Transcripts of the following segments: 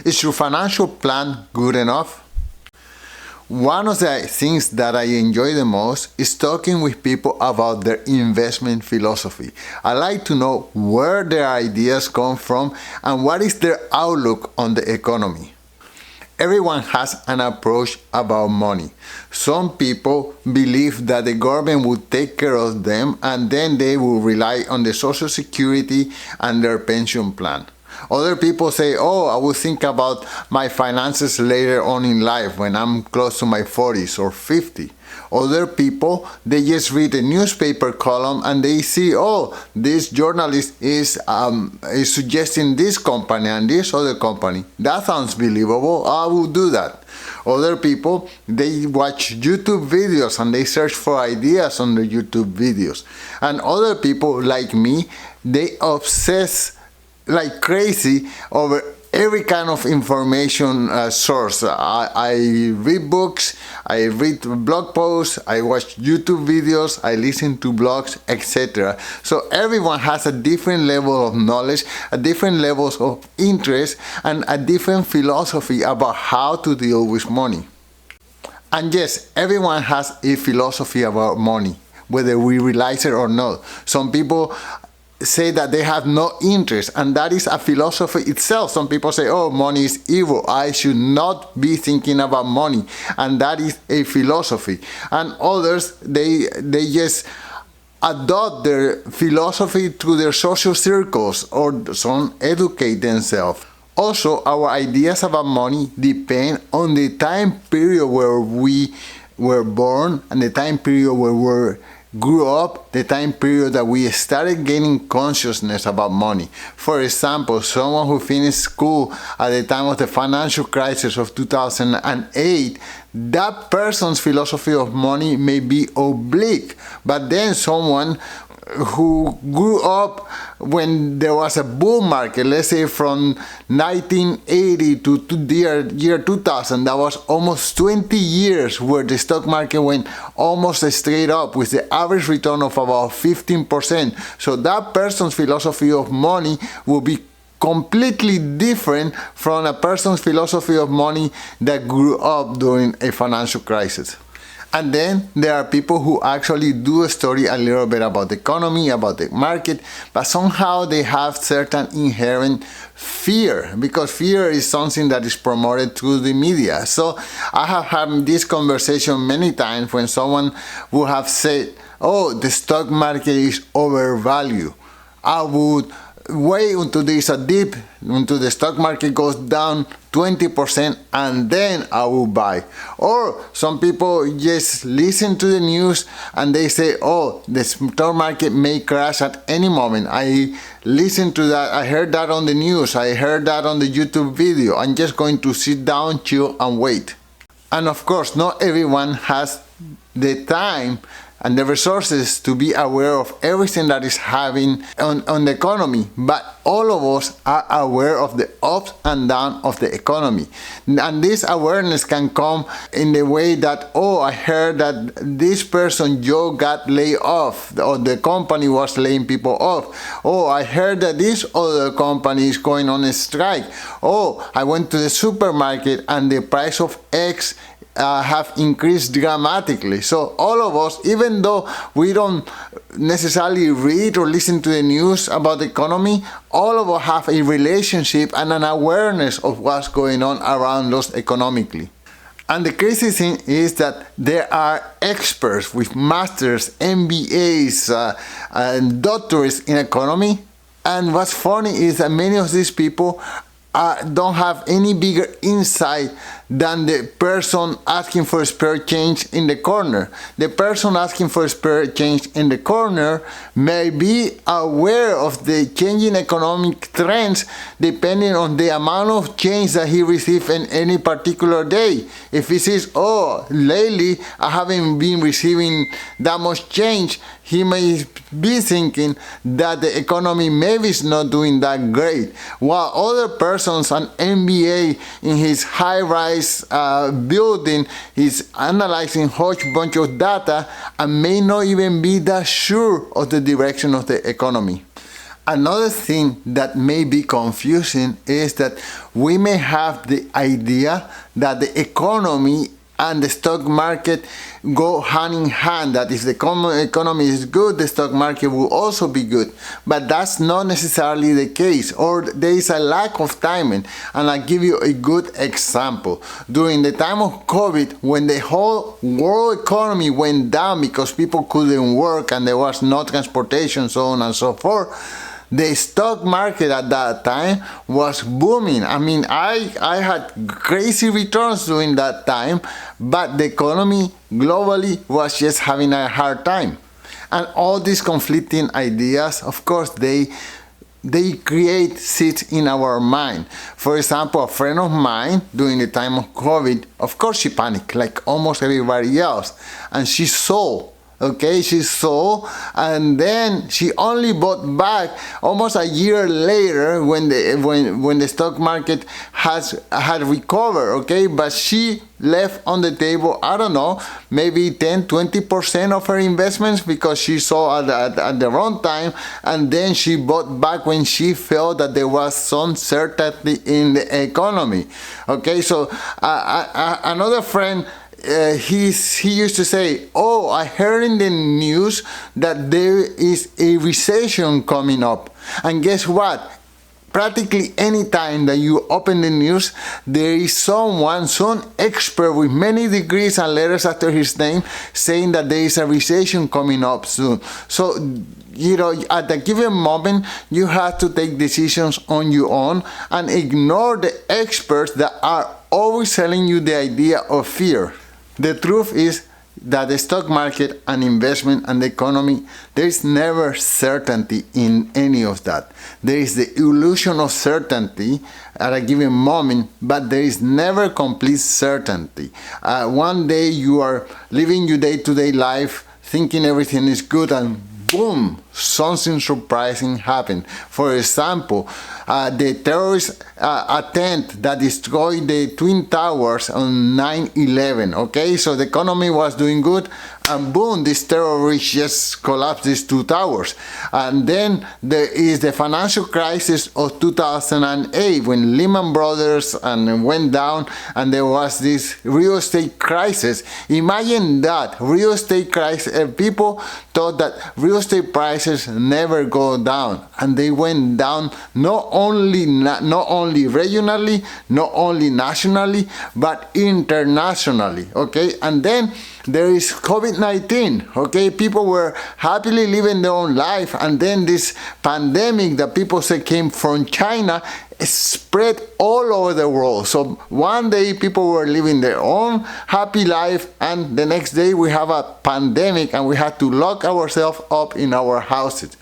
Is your financial plan good enough? One of the things that I enjoy the most is talking with people about their investment philosophy. I like to know where their ideas come from and what is their outlook on the economy. Everyone has an approach about money. Some people believe that the government will take care of them and then they will rely on the Social Security and their pension plan. Other people say, oh, I will think about my finances later on in life when I'm close to my 40s or 50. Other people, they just read a newspaper column and they see, oh, this journalist is suggesting this company and this other company. That sounds believable. I will do that. Other people, they watch YouTube videos and they search for ideas on the YouTube videos. And other people, like me, they obsess like crazy over every kind of information source. I read books, I read blog posts, I watch YouTube videos, I listen to blogs, etc. So everyone has a different level of knowledge, a different levels of interest, and a different philosophy about how to deal with money. And yes, everyone has a philosophy about money, whether we realize it or not. Some people say that they have no interest, and that is a philosophy itself. Some people say, oh, money is evil, I should not be thinking about money, and that is a philosophy. And others, they just adopt their philosophy to their social circles, or some educate themselves. Also, our ideas about money depend on the time period where we were born and the time period where we grew up, the time period that we started gaining consciousness about money. For example, someone who finished school at the time of the financial crisis of 2008, that person's philosophy of money may be oblique. But then someone who grew up when there was a bull market, let's say from 1980 to the year 2000, that was almost 20 years where the stock market went almost straight up with the average return of about 15%. So that person's philosophy of money will be completely different from a person's philosophy of money that grew up during a financial crisis. And then there are people who actually do study a little bit about the economy, about the market, but somehow they have certain inherent fear, because fear is something that is promoted through the media. So I have had this conversation many times when someone would have said, oh, the stock market is overvalued. I would wait until there is a dip, until the stock market goes down 20%, and then I will buy. Or some people just listen to the news and they say, oh, the stock market may crash at any moment. I listened to that, I heard that on the news, I heard that on the YouTube video. I'm just going to sit down, chill, and wait. And of course, not everyone has the time and the resources to be aware of everything that is happening on the economy, but all of us are aware of the ups and downs of the economy. And this awareness can come in the way that, oh, I heard that this person, Joe, got laid off, or the company was laying people off. Oh, I heard that this other company is going on a strike. Oh, I went to the supermarket and the price of eggs have increased dramatically. So all of us, even though we don't necessarily read or listen to the news about the economy, all of us have a relationship and an awareness of what's going on around us economically. And the crazy thing is that there are experts with masters, MBAs, and doctorates in economy. And what's funny is that many of these people don't have any bigger insight than the person asking for spare change in the corner. The person asking for spare change in the corner may be aware of the changing economic trends depending on the amount of change that he received in any particular day. If he says, oh, lately I haven't been receiving that much change, he may be thinking that the economy maybe is not doing that great. While other persons, an MBA in his high-rise building, is analyzing a whole bunch of data and may not even be that sure of the direction of the economy. Another thing that may be confusing is that we may have the idea that the economy and the stock market go hand in hand, that if the economy is good, the stock market will also be good. But that's not necessarily the case, or there is a lack of timing. And I'll give you a good example. During the time of COVID, when the whole world economy went down because people couldn't work and there was no transportation, so on and so forth, the stock market at that time was booming. I mean, I had crazy returns during that time, but the economy globally was just having a hard time. And all these conflicting ideas, of course, they create seeds in our mind. For example, a friend of mine during the time of COVID, of course she panicked like almost everybody else, and she sold. Okay, she sold, and then she only bought back almost a year later when the stock market had recovered. Okay, but she left on the table, I don't know, maybe 10-20% of her investments because she sold at the wrong time, and then she bought back when she felt that there was some certainty in the economy. Okay, so another friend, he used to say, oh, I heard in the news that there is a recession coming up. And guess what? Practically any time that you open the news, there is some expert with many degrees and letters after his name saying that there is a recession coming up soon. So, you know, at a given moment, you have to take decisions on your own and ignore the experts that are always selling you the idea of fear. The truth is that the stock market and investment and the economy, there is never certainty in any of that. There is the illusion of certainty at a given moment, but there is never complete certainty. One day you are living your day-to-day life thinking everything is good, and boom, something surprising happened. For example, the terrorist attempt that destroyed the Twin Towers on 9/11. Okay, so the economy was doing good, and boom, this terrorist just collapsed these two towers. And then there is the financial crisis of 2008 when Lehman Brothers went down, and there was this real estate crisis. Imagine that, real estate crisis. People thought that real estate prices never go down, and they went down not only regionally, not only nationally, but internationally. Okay, and then there is COVID-19. Okay, people were happily living their own life, and then this pandemic that people say came from China spread all over the world. So one day people were living their own happy life, and the next day we have a pandemic and we had to lock ourselves up in our houses.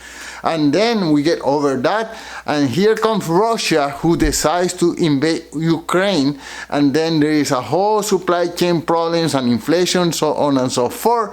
And then we get over that, and here comes Russia, who decides to invade Ukraine, and then there is a whole supply chain problems and inflation, so on and so forth.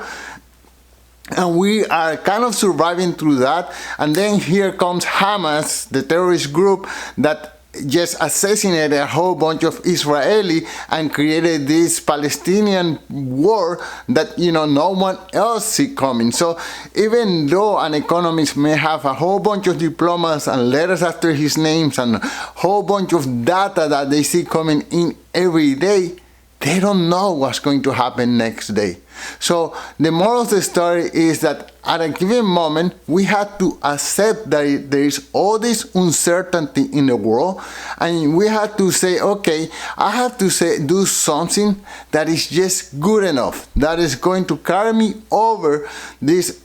And we are kind of surviving through that. And then here comes Hamas, the terrorist group that just assassinated a whole bunch of Israeli and created this Palestinian war that, you know, no one else see coming. So even though an economist may have a whole bunch of diplomas and letters after his names and a whole bunch of data that they see coming in every day, they don't know what's going to happen next day. So the moral of the story is that at a given moment, we have to accept that there is all this uncertainty in the world, and we have to say, okay, I have to do something that is just good enough, that is going to carry me over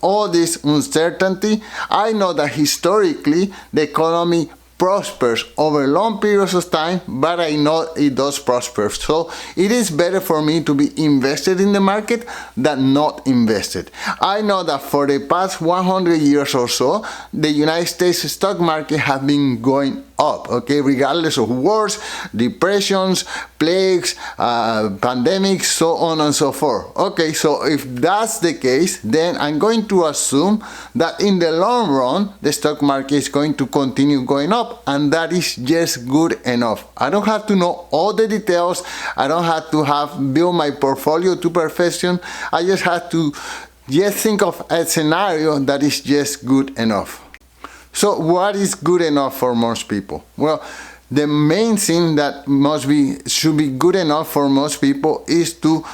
all this uncertainty. I know that historically the economy prospers over long periods of time, but I know it does prosper. So it is better for me to be invested in the market than not invested. I know that for the past 100 years or so, the United States stock market has been going up, okay, regardless of wars, depressions, plagues, pandemics, so on and so forth. Okay, so if that's the case, then I'm going to assume that in the long run, the stock market is going to continue going up, and that is just good enough. I don't have to know all the details. I don't have to build my portfolio to perfection. I just have to think of a scenario that is just good enough. So what is good enough for most people? Well, the main thing that should be good enough for most people is to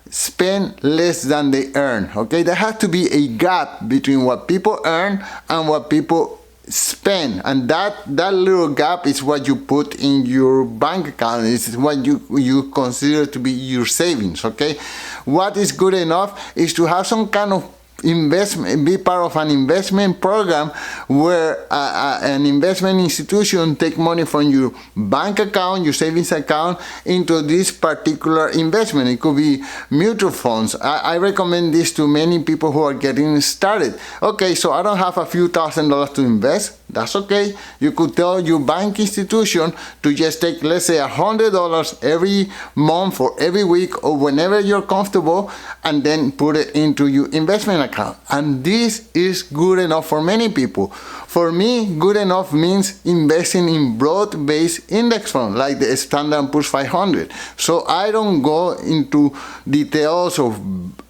spend less than they earn. Okay, there has to be a gap between what people earn and what people spend, and that little gap is what you put in your bank account. It's what you consider to be your savings. Okay, what is good enough is to have some kind of investment, be part of an investment program where an investment institution take money from your bank account, your savings account, into this particular investment. It could be mutual funds. I recommend this to many people who are getting started. Okay, so I don't have a few $1,000s to invest. That's okay. You could tell your bank institution to just take, let's say, $100 every month or every week or whenever you're comfortable, and then put it into your investment account. And this is good enough for many people. For me, good enough means investing in broad-based index funds like the Standard & Poor's 500. So I don't go into details of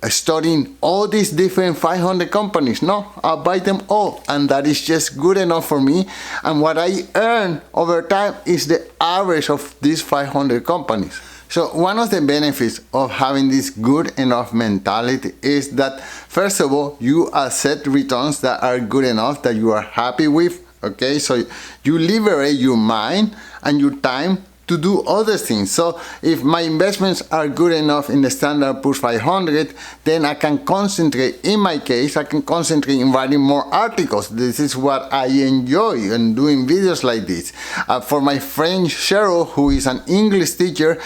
studying all these different 500 companies. No, I buy them all, and that is just good enough for me. And what I earn over time is the average of these 500 companies. So one of the benefits of having this good enough mentality is that, first of all, you accept returns that are good enough, that you are happy with. Okay, so you liberate your mind and your time to do other things. So if my investments are good enough in the Standard & Poor's 500, then I can concentrate, in my case, I can concentrate in writing more articles. This is what I enjoy, and doing videos like this. For my friend Cheryl, who is an English teacher,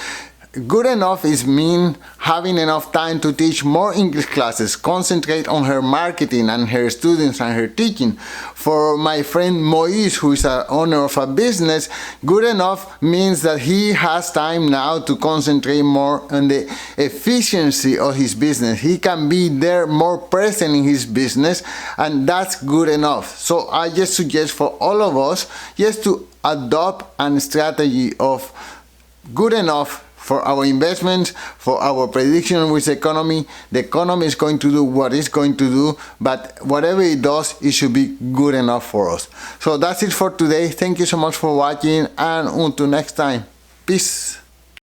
good enough is mean having enough time to teach more English classes, concentrate on her marketing and her students and her teaching. For my friend Moise, who is an owner of a business, good enough means that he has time now to concentrate more on the efficiency of his business. He can be there more present in his business, and that's good enough. So I just suggest for all of us just to adopt a strategy of good enough for our investments, for our prediction with the economy. The economy is going to do what it's going to do, but whatever it does, it should be good enough for us. So that's it for today. Thank you so much for watching, and until next time, peace.